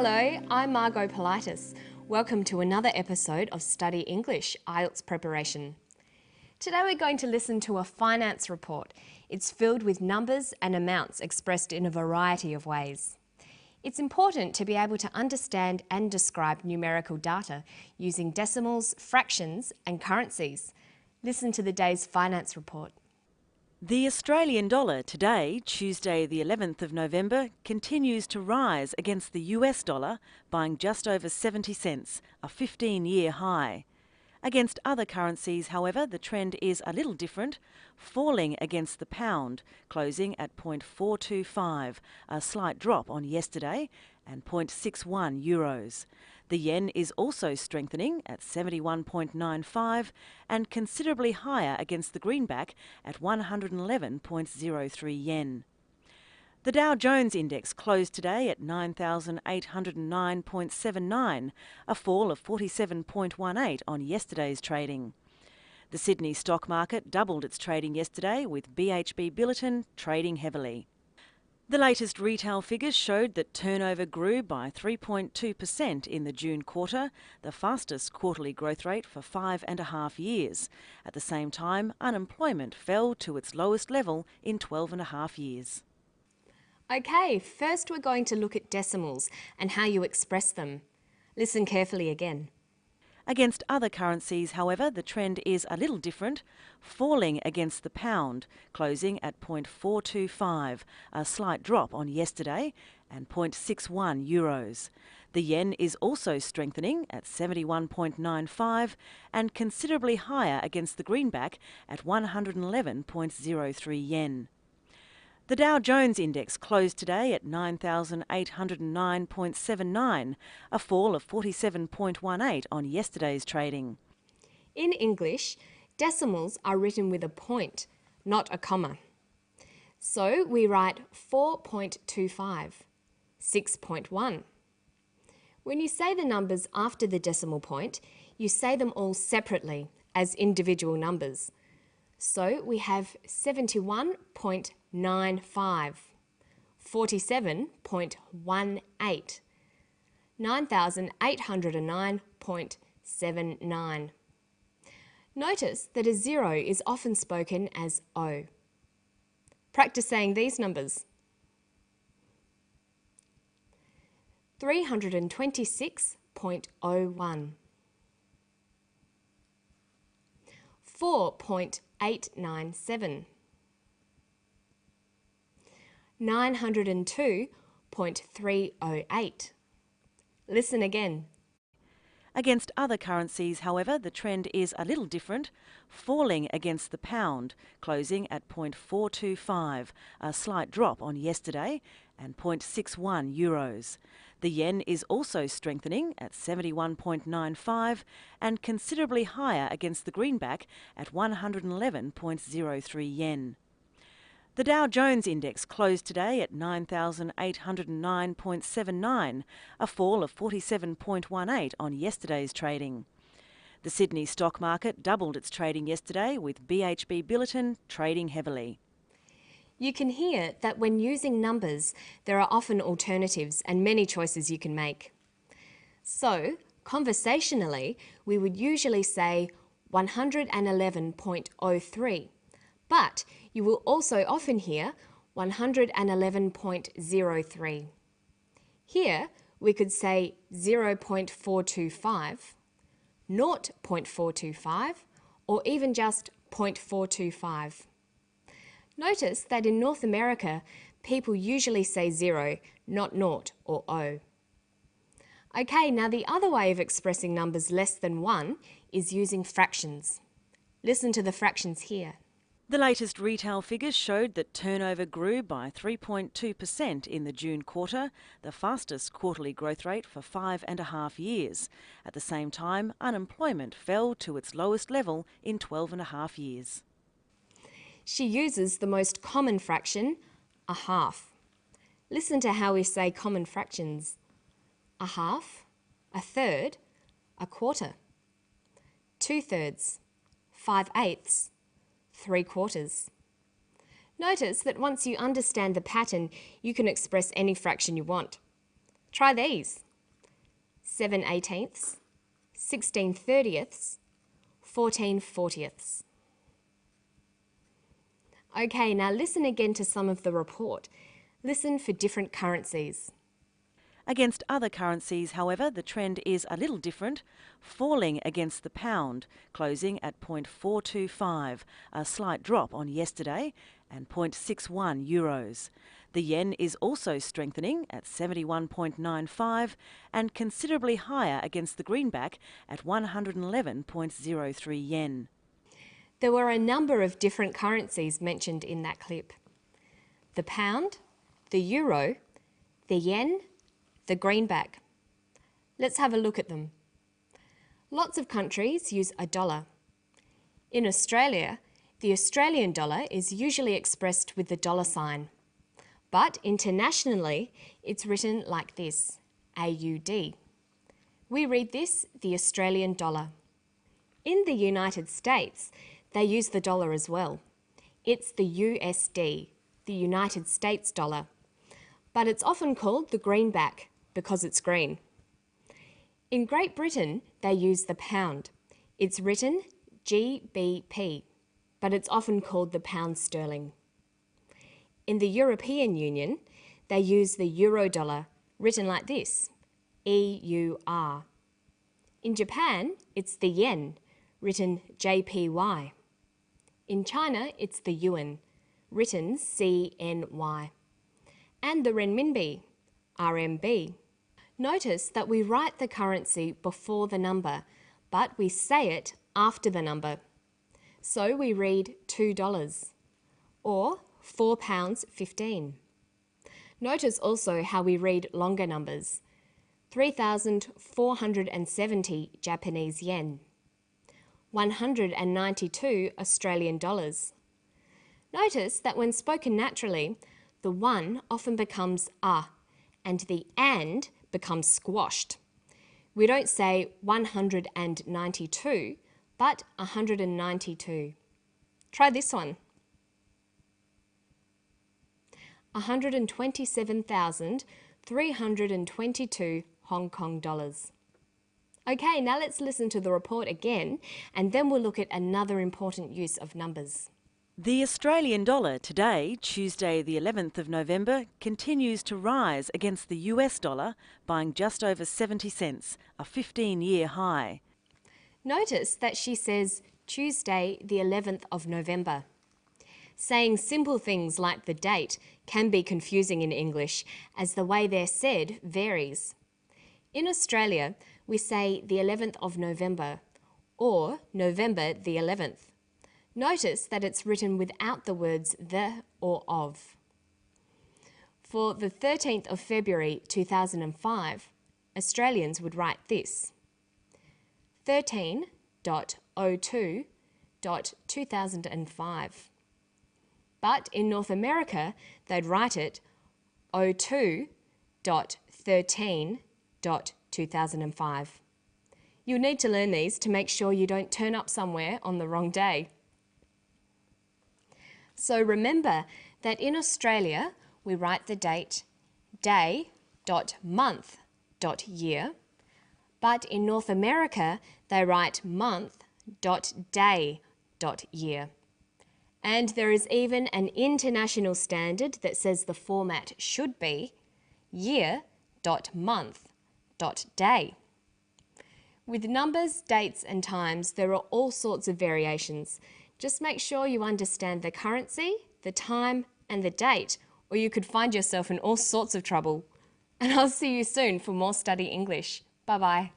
Hello, I'm Margot Politis. Welcome to another episode of Study English IELTS Preparation. Today we're going to listen to a finance report. It's filled with numbers and amounts expressed in a variety of ways. It's important to be able to understand and describe numerical data using decimals, fractions and currencies. Listen to the day's finance report. The Australian dollar today, Tuesday the 11th of November, continues to rise against the US dollar, buying just over 70 cents, a 15-year high. Against other currencies, however, the trend is a little different, falling against the pound, closing at 0.425, a slight drop on yesterday, and 0.61 euros. The yen is also strengthening at 71.95 and considerably higher against the greenback at 111.03 yen. The Dow Jones Index closed today at 9,809.79, a fall of 47.18 on yesterday's trading. The Sydney stock market doubled its trading yesterday, with BHP Billiton trading heavily. The latest retail figures showed that turnover grew by 3.2% in the June quarter, the fastest quarterly growth rate for 5.5 years. At the same time, unemployment fell to its lowest level in 12.5 years. Okay, first we're going to look at decimals and how you express them. Listen carefully again. Against other currencies, however, the trend is a little different, falling against the pound, closing at 0.425, a slight drop on yesterday, and 0.61 euros. The yen is also strengthening at 71.95 and considerably higher against the greenback at 111.03 yen. The Dow Jones Index closed today at 9,809.79, a fall of 47.18 on yesterday's trading. In English, decimals are written with a point, not a comma. So we write 4.25, 6.1. When you say the numbers after the decimal point, you say them all separately as individual numbers. So we have 71.95, 47.18, 9,809.79. Notice that a zero is often spoken as O. Practice saying these numbers. 326.01, 4.897, 902.308. Listen again. Against other currencies, however, the trend is a little different, falling against the pound, closing at 0.425, a slight drop on yesterday, and 0.61 euros. The yen is also strengthening at 71.95 and considerably higher against the greenback at 111.03 yen. The Dow Jones Index closed today at 9,809.79, a fall of 47.18 on yesterday's trading. The Sydney stock market doubled its trading yesterday, with BHP Billiton trading heavily. You can hear that when using numbers, there are often alternatives and many choices you can make. So, conversationally, we would usually say 111.03, but you will also often hear 111.03. Here, we could say 0.425, 0.425, or even just 0.425. Notice that in North America, people usually say 0, not 0 or O. Okay, now the other way of expressing numbers less than 1 is using fractions. Listen to the fractions here. The latest retail figures showed that turnover grew by 3.2% in the June quarter, the fastest quarterly growth rate for 5.5 years. At the same time, unemployment fell to its lowest level in 12.5 years. She uses the most common fraction, a half. Listen to how we say common fractions. A half, a third, a quarter, 2/3, 5/8, 3/4. Notice that once you understand the pattern, you can express any fraction you want. Try these. 7/18, 16/30, 14/40. Okay, now listen again to some of the report. Listen for different currencies. Against other currencies, however, the trend is a little different, falling against the pound, closing at 0.425, a slight drop on yesterday, and 0.61 euros. The yen is also strengthening at 71.95 and considerably higher against the greenback at 111.03 yen. There were a number of different currencies mentioned in that clip. The pound, the euro, the yen, the greenback. Let's have a look at them. Lots of countries use a dollar. In Australia, the Australian dollar is usually expressed with the dollar sign. But internationally, it's written like this, AUD. We read this the Australian dollar. In the United States, they use the dollar as well. It's the USD, the United States dollar. But it's often called the greenback because it's green. In Great Britain, they use the pound. It's written GBP, but it's often called the pound sterling. In the European Union, they use the euro dollar, written like this, EUR. In Japan, it's the yen, written JPY. In China, it's the yuan, written CNY. And the renminbi, RMB. Notice that we write the currency before the number, but we say it after the number. So we read $2 or £4.15. Notice also how we read longer numbers. 3,470 Japanese yen. 192 Australian dollars. Notice that when spoken naturally, the one often becomes a and the and becomes squashed. We don't say 192, but 192. Try this one. 127,322 Hong Kong dollars. Okay, now let's listen to the report again, and then we'll look at another important use of numbers. The Australian dollar today, Tuesday the 11th of November, continues to rise against the US dollar, buying just over 70 cents, a 15-year high. Notice that she says Tuesday the 11th of November. Saying simple things like the date can be confusing in English, as the way they're said varies. In Australia, we say the 11th of November or November the 11th. Notice that it's written without the words the or of. For the 13th of February 2005, Australians would write this: 13.02.2005. But in North America, they'd write it 02.13.2005. You'll need to learn these to make sure you don't turn up somewhere on the wrong day. So remember that in Australia, we write the date day.month.year, but in North America, they write month.day.year. And there is even an international standard that says the format should be year.month.day. With numbers, dates and times, there are all sorts of variations. Just make sure you understand the currency, the time and the date, or you could find yourself in all sorts of trouble. And I'll see you soon for more Study English. Bye-bye.